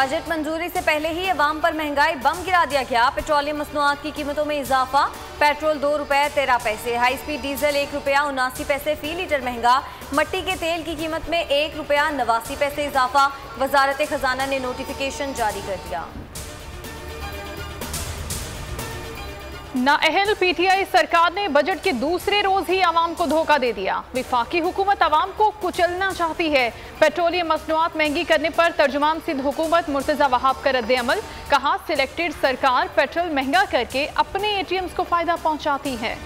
Budget मंजूरी से पहले ही अवाम पर महंगाई बम गिरा दिया गया। पेट्रोलियम मसनूआत की कीमतों में इजाफा। पेट्रोल 2 रुपये 13 पैसे, हाई स्पीड डीजल 1 रुपया 79 पैसे फी लीटर महंगा। मट्टी के तेल की कीमत में 1 रुपया 89 पैसे इजाफा। वजारत खजाना ने नोटिफिकेशन जारी कर दिया। नाअहल पीटीआई सरकार ने बजट के दूसरे रोज ही आवाम को धोखा दे दिया। विफाकी हुकूमत आवाम को कुचलना चाहती है। पेट्रोलियम मसनूआत महंगी करने पर तर्जुमान सिंध हुकूमत मुर्तजा वहाब का रद्द अमल। कहा, सिलेक्टेड सरकार पेट्रोल महंगा करके अपने एटीएम्स को फायदा पहुंचाती है।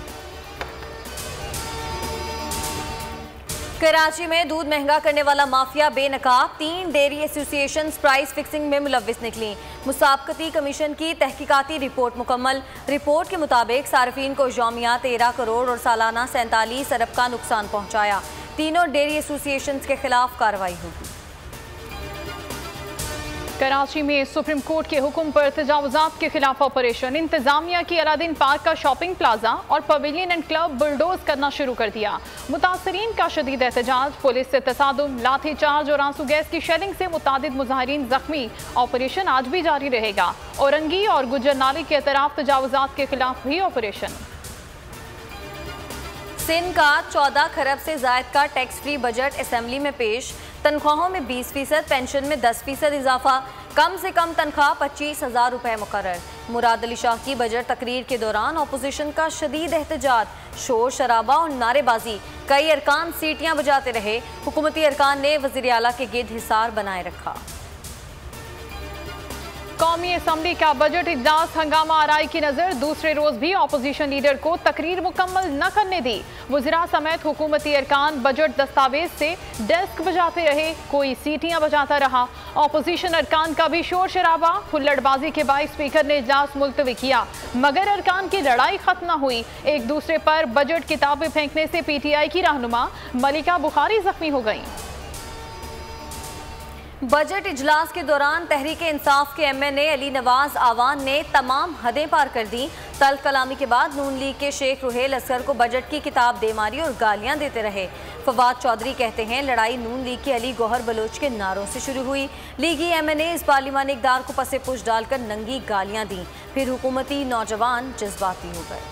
कराची में दूध महंगा करने वाला माफिया बेनकाब। 3 डेयरी एसोसिएशन प्राइस फिक्सिंग में मुलव्विस निकली। मुसाबकती कमीशन की तहकीकाती रिपोर्ट मुकम्मल। रिपोर्ट के मुताबिक सार्फिन को यौमिया 13 करोड़ और सालाना 47 अरब का नुकसान पहुंचाया। तीनों डेयरी एसोसिएशन के खिलाफ कार्रवाई होगी। कराची में सुप्रीम कोर्ट के हुक्म पर तजावुजात के खिलाफ ऑपरेशन। इंतजामिया की अलादीन पार्क का शॉपिंग प्लाजा और पवेलियन एंड क्लब बुलडोज करना शुरू कर दिया। मुतासरीन का शदीद एहतजाज, पुलिस से तसादुम, लाठी चार्ज और आंसू गैस की शेलिंग से मुतादिद मुजाहिरीन जख्मी। ऑपरेशन आज भी जारी रहेगा। औरंगी और गुजर नाले के अतराफ तजावुजात के खिलाफ भी ऑपरेशन। सिंध का 14 खरब से जायद का टैक्स फ्री बजट असेंबली में पेश। तनख्वाहों में 20%, पेंशन में 10% इजाफा। कम से कम तनख्वाह 25,000 रुपये मुकर्रर। मुराद अली शाह की बजट तकरीर के दौरान अपोजिशन का शदीद एहतजाज, शोर शराबा और नारेबाजी। कई अरकान सीटियां बजाते रहे। हुकूमती अरकान ने वज़ीर आला के गिर्द हिसार बनाए रखा। कौमी असम्बली का बजट इजलास हंगामा आराई की नजर। दूसरे रोज भी अपोजिशन लीडर को तकरीर मुकम्मल न करने दी। वज़रा समेत हुकूमती अरकान बजट दस्तावेज से डेस्क बजाते रहे, कोई सीटियां बजाता रहा। अपोजिशन अरकान का भी शोर शराबा। हुल्लड़बाजी के बाद स्पीकर ने इजलास मुलतवी किया, मगर अरकान की लड़ाई खत्म न हुई। एक दूसरे पर बजट किताबें फेंकने से पीटीआई की रहनुमा मलिका बुखारी जख्मी हो गई। बजट इजलास के दौरान तहरीक इंसाफ के एमएनए अली नवाज आवान ने तमाम हदें पार कर दी। तल्ख कलामी के बाद नून लीग के शेख रुहेल असगर को बजट की किताब दे मारी और गालियां देते रहे। फवाद चौधरी कहते हैं, लड़ाई नून लीग के अली गौहर बलोच के नारों से शुरू हुई। लीगी एमएनए इस पार्लिमानी इक़दार को पसे पुश डालकर नंगी गालियां दी। फिर हुकूमती नौजवान जज्बाती हो गए।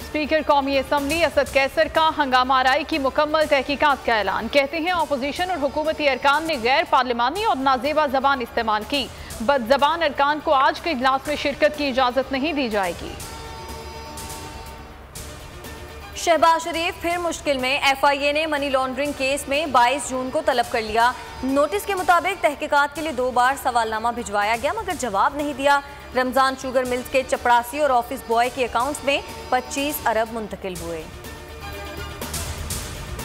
स्पीकर कौमी असम्बली असद कैसर का हंगामा आराई की मुकम्मल तहकीकात का ऐलान। कहते हैं, अपोजिशन और हुकूमती अरकान ने गैर पार्लिमानी और नाजेबा जबान इस्तेमाल की। बदजबान अरकान को आज के इजलास में शिरकत की इजाजत नहीं दी जाएगी। शहबाज शरीफ फिर मुश्किल में। एफआईए ने मनी लॉन्ड्रिंग केस में 22 जून को तलब कर लिया। नोटिस के मुताबिक तहकीकात के लिए 2 बार सवालनामा भिजवाया गया, मगर जवाब नहीं दिया। रमजान शुगर मिल्स के चपरासी और ऑफिस बॉय के अकाउंट्स में 25 अरब मुंतकिल हुए।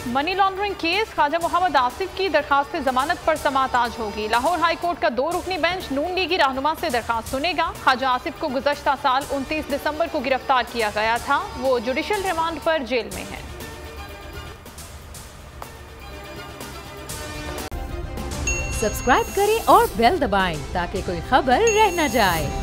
Money laundering case, Khawaja Muhammad Asif की दरखास्त जमानत पर समाअत आज होगी। लाहौर हाई कोर्ट का 2 रुकनी बेंच नून लीगी रहनुमा से दरखास्त सुनेगा। ख्वाजा आसिफ को गुज़श्ता साल 29 दिसंबर को गिरफ्तार किया गया था। वो जुडिशल रिमांड पर जेल में है। सब्सक्राइब करें और बेल दबाएं ताकि कोई खबर रह न जाए।